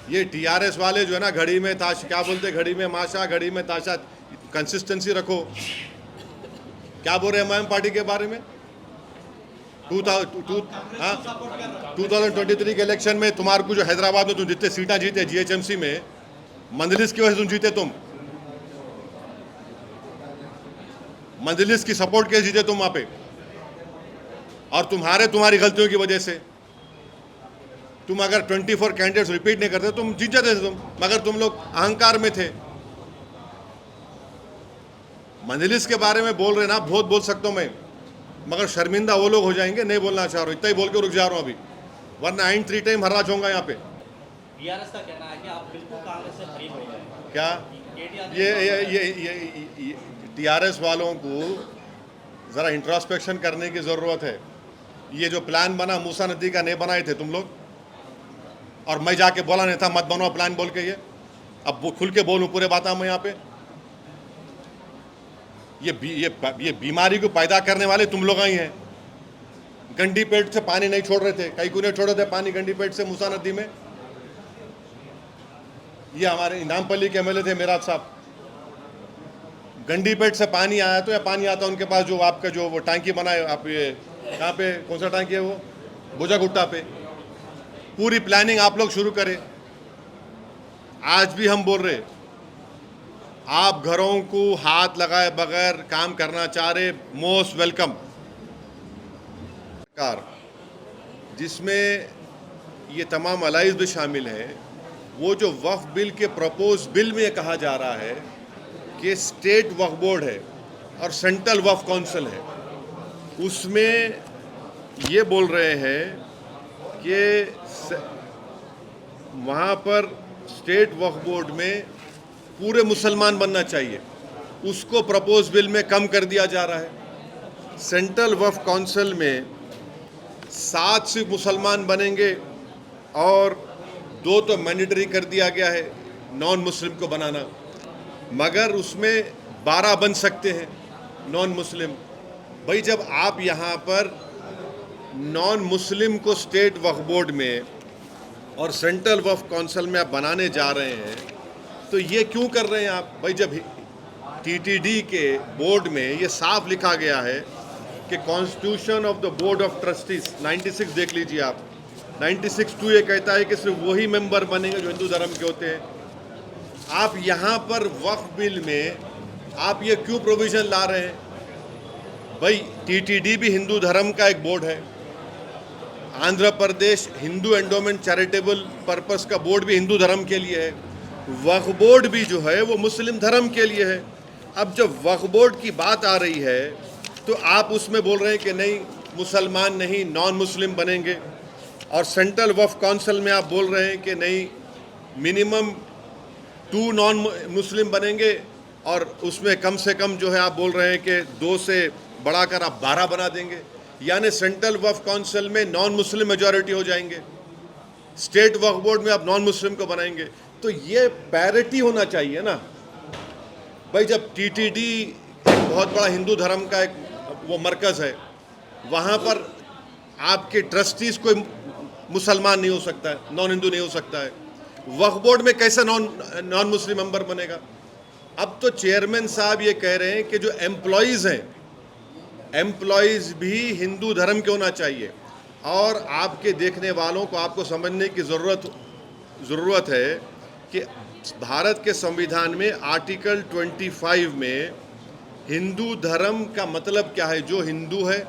ये टीआरएस वाले जो है ना, घड़ी में ताश, क्या बोलते हैं, घड़ी में माशा घड़ी में ताशा, कंसिस्टेंसी रखो। क्या बोल रहे हैं एमआईएम पार्टी के बारे में? 2023 के इलेक्शन में तुम्हारे को जो हैदराबाद में तुम जितने सीटें जीते जीएचएमसी में, मंजलिस की वजह से तुम जीते। तुम मंजलिस की सपोर्ट के जीते तुम वहां पे, और तुम्हारी गलतियों की वजह से। तुम अगर 24 कैंडिडेट्स रिपीट नहीं करते तुम जीत जाते थे तुम, मगर तुम लोग अहंकार में थे। मंजलिस के बारे में बोल रहे ना, बहुत बोल सकता हूं मैं, मगर शर्मिंदा वो लोग हो जाएंगे, नहीं बोलना चाह रहा हूं, इतना ही बोल के रुक जा रहा हूं अभी, वरना आइन 3 टाइम हराज होगा यहाँ पे। टीआरएस का कहना है कि आप बिल्कुल कांग्रेस से खरीद हो गए। क्या ये टीआरएस वालों को ज़रा इंट्रोस्पेक्शन करने की ज़रूरत है। ये जो प्लान बना मूसा नदी का, नहीं बनाए थे तुम लोग, और मैं जाके बोला नहीं था मत बनाओ प्लान बोल के। ये अब वो खुल के बोलूं पूरे बात मैं यहाँ पे। ये बीमारी को पैदा करने वाले तुम लोग ही हैं। गंडी पेट से पानी नहीं छोड़ रहे थे, कई को नहीं छोड़ रहे थे पानी गंडी पेट से मूसा नदी में। ये हमारे इनामपल्ली के एमएलए थे मेराज साहब, गंडी पेट से पानी आया तो, या पानी आता उनके पास जो आपका जो वो टांकी बनाए आप, ये कहाँ पे, कौन सा टांकी है वो, बुजागुट्टा पे। पूरी प्लानिंग आप लोग शुरू करें। आज भी हम बोल रहे, आप घरों को हाथ लगाए बगैर काम करना चाह रहे, मोस्ट वेलकम। कार जिसमें ये तमाम अलाइज भी शामिल है। वो जो वक्फ बिल के प्रपोज बिल में कहा जा रहा है कि स्टेट वक्फ बोर्ड है और सेंट्रल वक्फ काउंसिल है, उसमें ये बोल रहे हैं कि वहाँ पर स्टेट वक्फ बोर्ड में पूरे मुसलमान बनना चाहिए। उसको प्रपोज बिल में कम कर दिया जा रहा है। सेंट्रल वक्फ काउंसिल में 7 सिर्फ मुसलमान बनेंगे और 2 तो मैंडेटरी कर दिया गया है नॉन मुस्लिम को बनाना, मगर उसमें 12 बन सकते हैं नॉन मुस्लिम। भाई जब आप यहाँ पर नॉन मुस्लिम को स्टेट वक्फ बोर्ड में और सेंट्रल वक्फ काउंसिल में आप बनाने जा रहे हैं, तो ये क्यों कर रहे हैं आप? भाई जब टीटीडी के बोर्ड में ये साफ लिखा गया है कि constitution of the board of trustees 96 देख लीजिए आप, 96(2) ये कहता है कि सिर्फ वही मेंबर बनेंगे जो हिंदू धर्म के होते हैं। आप यहाँ पर वक्फ बिल में आप ये क्यों प्रोविजन ला रहे हैं? भाई टीटीडी भी हिंदू धर्म का एक बोर्ड है, Andhra Pradesh Hindu endowment charitable purpose का बोर्ड भी हिंदू धर्म के लिए है, वक्फ बोर्ड भी जो है वो मुस्लिम धर्म के लिए है। अब जब वक्फ बोर्ड की बात आ रही है तो आप उसमें बोल रहे हैं कि नहीं मुसलमान नहीं नॉन मुस्लिम बनेंगे, और सेंट्रल वक्फ काउंसिल में आप बोल रहे हैं कि नहीं मिनिमम 2 नॉन मुस्लिम बनेंगे, और उसमें कम से कम जो है आप बोल रहे हैं कि 2 से बढ़ाकर आप 12 बना देंगे। यानी सेंट्रल वक्फ काउंसिल में नॉन मुस्लिम मेजॉरिटी हो जाएंगे, स्टेट वक्फ बोर्ड में आप नॉन मुस्लिम को बनाएंगे। तो ये पैरिटी होना चाहिए ना भाई। जब टीटीडी एक बहुत बड़ा हिंदू धर्म का एक वो मरकज़ है, वहाँ पर आपके ट्रस्टीज़ कोई मुसलमान नहीं हो सकता है, नॉन हिंदू नहीं हो सकता है। वक्फ बोर्ड में कैसे नॉन मुस्लिम मेंबर बनेगा? अब तो चेयरमैन साहब ये कह रहे हैं कि जो एम्प्लॉयज़ हैं, एम्प्लॉयज़ भी हिंदू धर्म के होना चाहिए। और आपके देखने वालों को आपको समझने की ज़रूरत है कि भारत के संविधान में आर्टिकल 25 में हिंदू धर्म का मतलब क्या है? जो हिंदू है,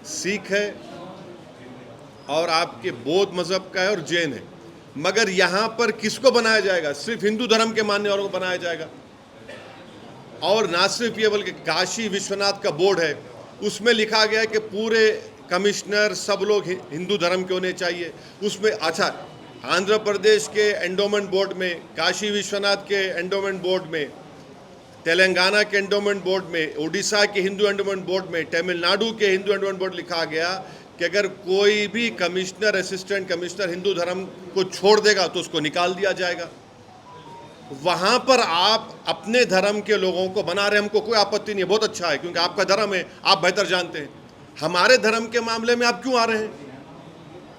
सिख है और आपके बौद्ध मज़हब का है और जैन है। मगर यहाँ पर किसको बनाया जाएगा? सिर्फ हिंदू धर्म के मानने वालों को बनाया जाएगा। और ना सिर्फ ये बल्कि काशी विश्वनाथ का बोर्ड है, उसमें लिखा गया है कि पूरे कमिश्नर सब लोग हिंदू धर्म के होने चाहिए। उसमें अच्छा आंध्र प्रदेश के एंडोमेंट बोर्ड में, काशी विश्वनाथ के एंडोमेंट बोर्ड में, तेलंगाना के एंडोमेंट बोर्ड में, उड़ीसा के हिंदू एंडोमेंट बोर्ड में, तमिलनाडु के हिंदू एंडोमेंट बोर्ड लिखा गया कि अगर कोई भी कमिश्नर, असिस्टेंट कमिश्नर हिंदू धर्म को छोड़ देगा तो उसको निकाल दिया जाएगा। वहाँ पर आप अपने धर्म के लोगों को बना रहे, हमको कोई आपत्ति नहीं है, बहुत अच्छा है, क्योंकि आपका धर्म है, आप बेहतर जानते हैं। हमारे धर्म के मामले में आप क्यों आ रहे हैं?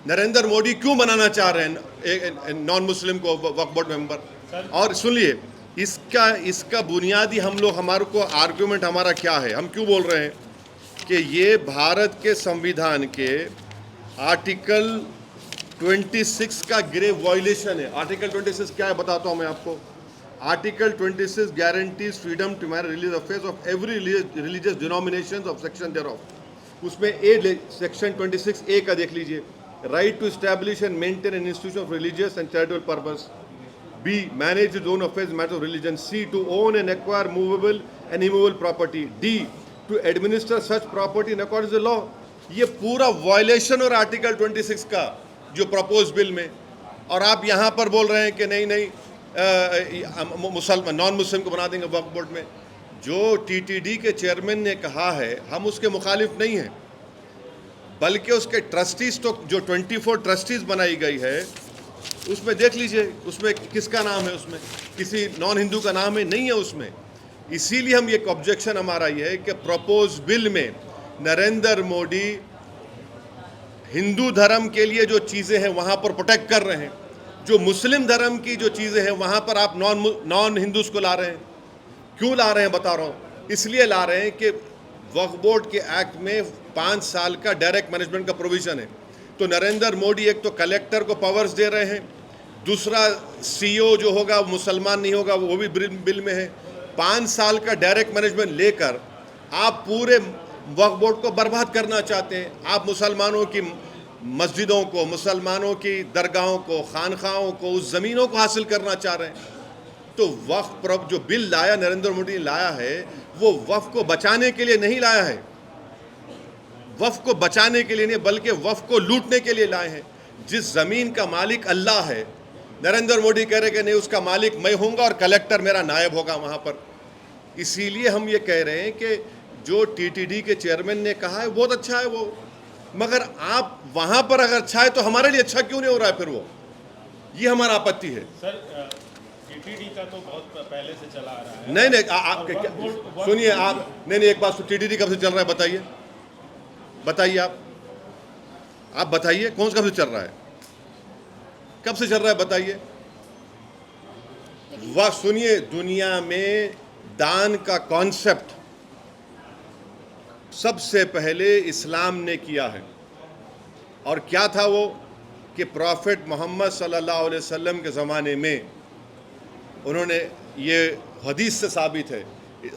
नरेंद्र मोदी क्यों बनाना चाह रहे हैं नॉन मुस्लिम को वक्फ बोर्ड मेंबर। और सुनिए, इसका बुनियादी हमारे को आर्गुमेंट हमारा क्या है, हम क्यों बोल रहे हैं कि ये भारत के संविधान के आर्टिकल 26 का ग्रेव वायलेशन है। आर्टिकल 26 क्या है बताता हूं मैं आपको। Article 26 guarantees freedom to marry religious affairs of every religious denominations of section thereof। उसमें ए सेक्शन 26A का देख लीजिए, right to establish and maintain an institution of religious and charitable purpose. B, manage its own affairs matter of religion. C, to own and acquire movable and immovable property. D, to administer such property in according to law. ये पूरा violation और article 26 का जो propose bill में, और आप यहाँ पर बोल रहे हैं कि नहीं मुसलमान नॉन मुस्लिम को बना देंगे वक्फ बोर्ड में। जो टीटीडी के चेयरमैन ने कहा है हम उसके मुखालिफ नहीं हैं, बल्कि उसके ट्रस्टीज तो जो 24 ट्रस्टीज बनाई गई है उसमें देख लीजिए, उसमें किसका नाम है, उसमें किसी नॉन हिंदू का नाम है नहीं है उसमें। इसीलिए हम एक ऑब्जेक्शन हमारा ये है कि प्रपोज बिल में नरेंद्र मोदी हिंदू धर्म के लिए जो चीज़ें हैं वहाँ पर प्रोटेक्ट कर रहे हैं, जो मुस्लिम धर्म की जो चीज़ें हैं वहाँ पर आप नॉन हिंदूज को ला रहे हैं। क्यों ला रहे हैं बता रहा हूँ, इसलिए ला रहे हैं कि वक्फ बोर्ड के एक्ट में 5 साल का डायरेक्ट मैनेजमेंट का प्रोविज़न है। तो नरेंद्र मोदी एक तो कलेक्टर को पावर्स दे रहे हैं, दूसरा सीईओ जो होगा मुसलमान नहीं होगा वो भी बिल में है। 5 साल का डायरेक्ट मैनेजमेंट लेकर आप पूरे वक्फ बोर्ड को बर्बाद करना चाहते हैं। आप मुसलमानों की मस्जिदों को, मुसलमानों की दरगाहों को, खानखाहों को, उस ज़मीनों को हासिल करना चाह रहे हैं। तो वक्फ जो बिल लाया नरेंद्र मोदी ने लाया है वो वक्फ को बचाने के लिए नहीं लाया है, वक्फ को बचाने के लिए नहीं बल्कि वक्फ को लूटने के लिए लाए हैं। जिस ज़मीन का मालिक अल्लाह है, नरेंद्र मोदी कह रहे कि नहीं उसका मालिक मैं होऊंगा और कलेक्टर मेरा नायब होगा वहाँ पर। इसीलिए हम ये कह रहे हैं कि जो टीटीडी के चेयरमैन ने कहा है बहुत अच्छा है वो, मगर आप वहाँ पर अगर अच्छा है तो हमारे लिए अच्छा क्यों नहीं हो रहा है फिर वो, ये हमारा आपत्ति है। सर टीटीडी का तो बहुत पहले से चला आ रहा है। नहीं आप सुनिए, आप नहीं एक बात, टीटीडी कब से चल रहा है बताइए, बताइए आप बताइए कौन सा कब से चल रहा है, कब से चल रहा है बताइए। वह सुनिए, दुनिया में दान का कॉन्सेप्ट सबसे पहले इस्लाम ने किया है, और क्या था वो कि प्रॉफिट मोहम्मद सल्लल्लाहु अलैहि वसल्लम के ज़माने में उन्होंने, ये हदीस से साबित है,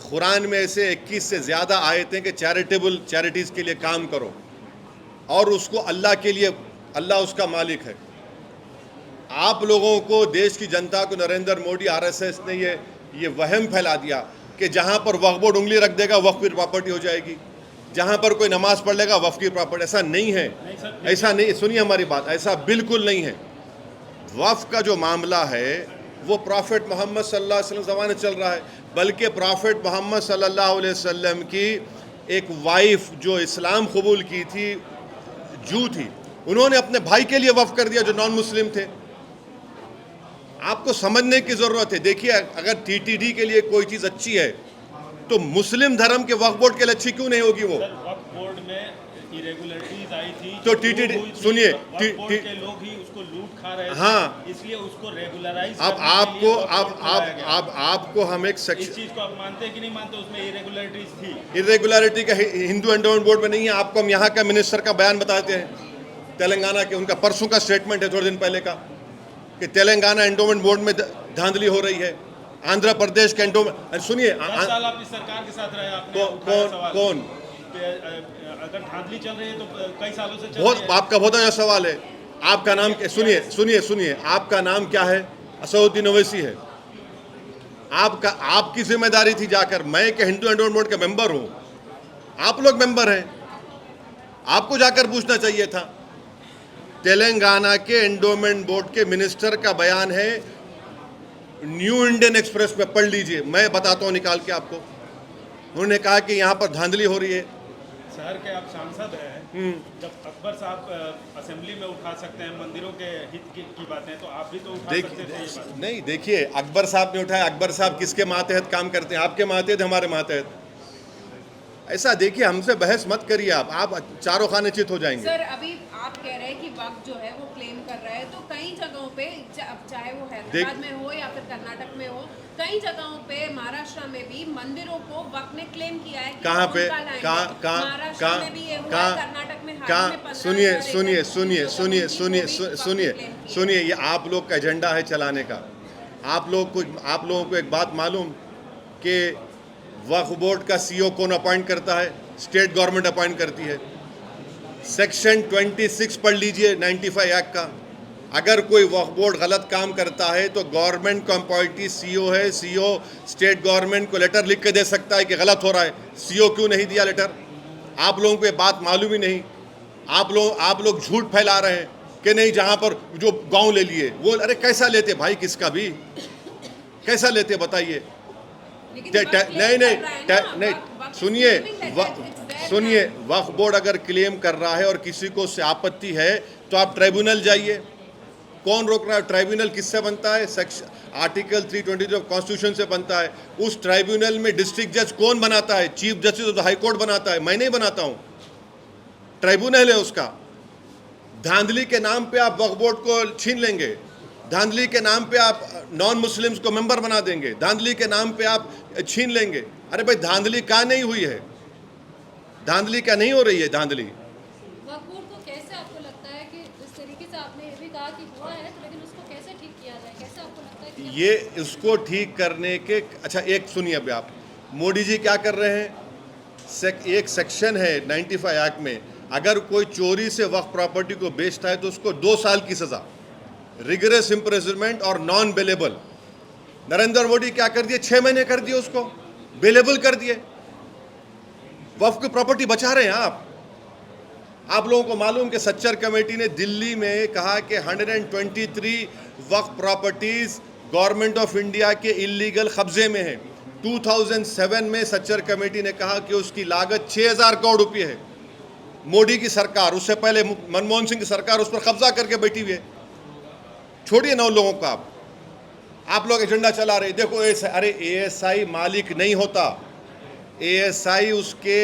कुरान में ऐसे 21 से ज़्यादा आयतें कि चैरिटीज़ के लिए काम करो और उसको अल्लाह के लिए, अल्लाह उसका मालिक है। आप लोगों को, देश की जनता को नरेंद्र मोदी आरएसएस ने ये वहम फैला दिया कि जहाँ पर वक्फ बोर्ड उंगली रख देगा वक्फ की प्रॉपर्टी हो जाएगी, जहाँ पर कोई नमाज पढ़ लेगा वक्फ की प्रॉपर्टी। ऐसा नहीं है, ऐसा नहीं, सुनिए हमारी बात, ऐसा बिल्कुल नहीं है। वक्फ का जो मामला है वो प्रॉफिट मोहम्मद सल्लल्लाहु अलैहि वसल्लम ज़माने चल रहा है, बल्कि प्रॉफिट मोहम्मद सल्लल्लाहु अलैहि वसल्लम की एक वाइफ जो इस्लाम कबूल की थी, जू थी, उन्होंने अपने भाई के लिए वक्फ कर दिया जो नॉन मुस्लिम थे। आपको समझने की ज़रूरत है। देखिए, अगर टीटीडी के लिए कोई चीज़ अच्छी है तो मुस्लिम धर्म के वक्फ बोर्ड के लिए अच्छी क्यों नहीं होगी वो। वक्फ बोर्ड में इरेगुलरिटीज आई थी तो टीटीडी, सुनिए, वक्फ बोर्ड के लोग ही उसको लूट खा रहे थे, हाँ, इसलिए उसको रेगुलराइज अब आपको हम एक इस सेक्शन, चीज को आप मानते हैं कि नहीं मानते, उसमें इरेगुलरिटीज थी। इरेगुलरिटी का हिंदू एंडोमेंट बोर्ड में नहीं है। आपको हम यहाँ का मिनिस्टर का बयान बताते हैं, तेलंगाना के, उनका परसों का स्टेटमेंट है थोड़े दिन पहले का, कि तेलंगाना एंडोमेंट बोर्ड में धांधली हो रही है, आंध्र प्रदेश के एंडोमेंट। सुनिए, 10 साल आप इस सरकार के साथ रहे, आपने उठाया सवाल कौन कि अगर धांधली चल रही है तो कई सालों से चल बहुत, रही है। आपका बहुत अच्छा सवाल है। आपका नाम, सुनिए आपका नाम क्या है? असदुद्दीन ओवैसी है। आपकी जिम्मेदारी थी जाकर, मैं के हिंदू एंडोमेंट बोर्ड का मेंबर हूं, आप लोग मेंबर हैं, आपको जाकर पूछना चाहिए था। तेलंगाना के एंडोमेंट बोर्ड के मिनिस्टर का बयान है, न्यू इंडियन एक्सप्रेस में पढ़ लीजिए, मैं बताता हूं निकाल के आपको। उन्होंने कहा कि यहाँ पर धांधली हो रही है। शहर के आप सांसद हैं, जब अकबर साहब असेंबली में उठा सकते हैं मंदिरों के हित की बातें, तो आप भी तो उठा सकते थे ये बात। नहीं, देखिए, अकबर साहब ने उठाया, अकबर साहब किसके मातहत काम करते हैं? आपके मातहत, हमारे मातहत। ऐसा देखिए, हमसे बहस मत करिए आप चारों खाने चित हो जाएंगे। सर अभी आप कह रहे हैं कि वक्त जो है वो क्लेम कर रहा है, तो कई जगहों पे चाहे वो हैदराबाद में हो या फिर कर्नाटक में हो, कई जगहों पे महाराष्ट्र में भी मंदिरों को वक्त ने क्लेम किया है कि कहाँ वो पे, उनका लाएंगे। कहाँ महाराष्ट्र में भी ये हुआ, कहाँ कर्नाटक में हाल कहाँ में 15,000 सुनिए एकड़ सुनिए की सुनिए जो सुनिए जमीन थी, सुनिए वो भी वक्त ने सुनिए claim की है। सुनिए, ये आप लोग का एजेंडा है चलाने का। आप लोगों को एक बात मालूम कि वक्फ बोर्ड का सीईओ कौन अपॉइंट करता है? स्टेट गवर्नमेंट अपॉइंट करती है। सेक्शन 26 पढ़ लीजिए 95 एक्ट का। अगर कोई वक्फ बोर्ड गलत काम करता है तो गवर्नमेंट का अपॉइंटी सीईओ है। सीईओ स्टेट गवर्नमेंट को लेटर लिख के दे सकता है कि गलत हो रहा है। सीईओ क्यों नहीं दिया लेटर? आप लोगों को ये बात मालूम ही नहीं। आप लोग झूठ फैला रहे हैं कि नहीं, जहां पर जो गांव ले लिए वो, अरे कैसा लेते भाई, किसका भी कैसा लेते बताइए। नहीं, सुनिए, वक्फ बोर्ड अगर क्लेम कर रहा है और किसी को उससे आपत्ति है तो आप ट्राइब्यूनल जाइए। कौन रोक रहा है? ट्राइब्यूनल किससे बनता है? आर्टिकल 323 ऑफ कॉन्स्टिट्यूशन से बनता है। उस ट्राइब्यूनल में डिस्ट्रिक्ट जज कौन बनाता है? Chief justice of the high court बनाता है, मैं नहीं बनाता हूं, ट्राइब्यूनल है उसका। धांधली के नाम पे आप वक्फ बोर्ड को छीन लेंगे, धांधली के नाम पे आप नॉन मुस्लिम्स को मेंबर बना देंगे, धांधली के नाम पे आप छीन लेंगे। अरे भाई, धांधली का नहीं हुई है? धांधली क्या नहीं हो रही है? धांधली वक्फ बोर्ड को कैसे आपको लगता है कि जिस तरीके से आपने ये भी कहा कि हुआ है, तो लेकिन उसको कैसे ठीक किया जाए? कैसे आपको लगता है कि ये इसको ठीक करने के, अच्छा एक सुनिए, अभी आप मोदी जी क्या कर रहे हैं? एक सेक्शन है 95 एक्ट में, अगर कोई चोरी से वक्फ प्रॉपर्टी को बेचता है तो उसको 2 साल की सजा, रिगरस इम्प्रिजनमेंट और नॉन बेलेबल। नरेंद्र मोदी क्या कर दिए? 6 महीने कर दिए, उसको बेलेबल कर दिए। वक्फ की प्रॉपर्टी बचा रहे हैं आप लोगों को मालूम कि सच्चर कमेटी ने दिल्ली में कहा कि 123 वक्फ प्रॉपर्टीज गवर्नमेंट ऑफ इंडिया के इलीगल कब्जे में है। 2007 में सच्चर कमेटी ने कहा कि उसकी लागत 6,000 करोड़ रुपये है। मोदी की सरकार, उससे पहले मनमोहन सिंह की सरकार उस पर कब्जा करके बैठी हुई है। छोड़िए ना उन लोगों को, आप लोग एजेंडा चला रहे। देखो अरे एएसआई मालिक नहीं होता, एएसआई उसके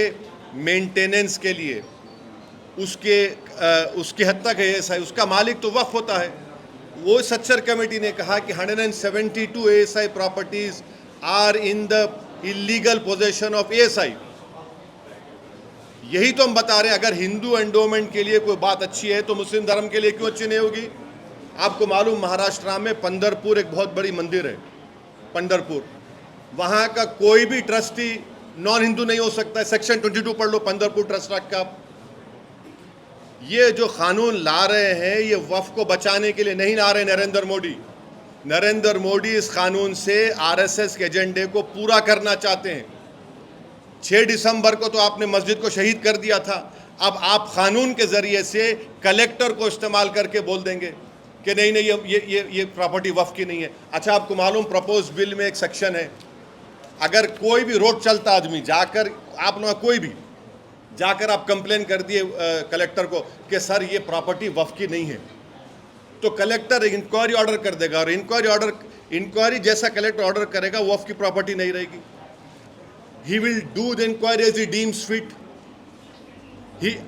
मेंटेनेंस के लिए, उसके हद तक है एएसआई, उसका मालिक तो वक्फ होता है। वो सच्चर कमेटी ने कहा कि 172 ASI properties are in the illegal possession of ASI. यही तो हम बता रहे हैं। अगर हिंदू एंडोमेंट के लिए कोई बात अच्छी है तो मुस्लिम धर्म के लिए क्यों अच्छी नहीं होगी? आपको मालूम, महाराष्ट्र में पंढरपुर एक बहुत बड़ी मंदिर है, पंढरपुर, वहाँ का कोई भी ट्रस्टी नॉन हिंदू नहीं हो सकता है। सेक्शन 22 पढ़ लो पंढरपुर ट्रस्ट एक्ट का। ये जो कानून ला रहे हैं ये वक्फ को बचाने के लिए नहीं ला रहे नरेंद्र मोदी। नरेंद्र मोदी इस कानून से आरएसएस के एजेंडे को पूरा करना चाहते हैं। 6 दिसंबर को तो आपने मस्जिद को शहीद कर दिया था, अब आप कानून के जरिए से कलेक्टर को इस्तेमाल करके बोल देंगे कि नहीं ये प्रॉपर्टी वक्फ की नहीं है। अच्छा, आपको मालूम प्रपोज बिल में एक सेक्शन है, अगर कोई भी रोड चलता आदमी जाकर, आप लोग कोई भी जाकर आप कंप्लेन कर दिए कलेक्टर को कि सर ये प्रॉपर्टी वक्फ की नहीं है, तो कलेक्टर इंक्वायरी ऑर्डर कर देगा, और इंक्वायरी जैसा कलेक्टर ऑर्डर करेगा वक्फ की प्रॉपर्टी नहीं रहेगी। He will do the inquiry as he deems fit.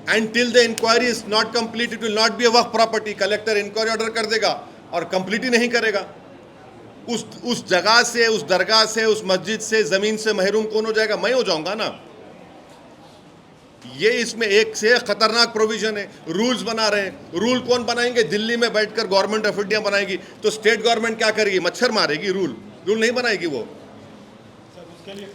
Until the inquiry is not complete, it will not be a waqf property. Collector inquiry order कर देगा और कंप्लीट ही नहीं करेगा। उस जगह से, उस दरगाह से, उस मस्जिद से, जमीन से महरूम कौन हो जाएगा? मैं हो जाऊंगा ना। ये इसमें एक से खतरनाक प्रोविजन है। रूल्स बना रहे हैं। रूल कौन बनाएंगे? दिल्ली में बैठकर गवर्नमेंट ऑफ इंडिया बनाएगी। तो स्टेट गवर्नमेंट क्या करेगी? मच्छर मारेगी, रूल नहीं बनाएगी वो। सर उसके लिए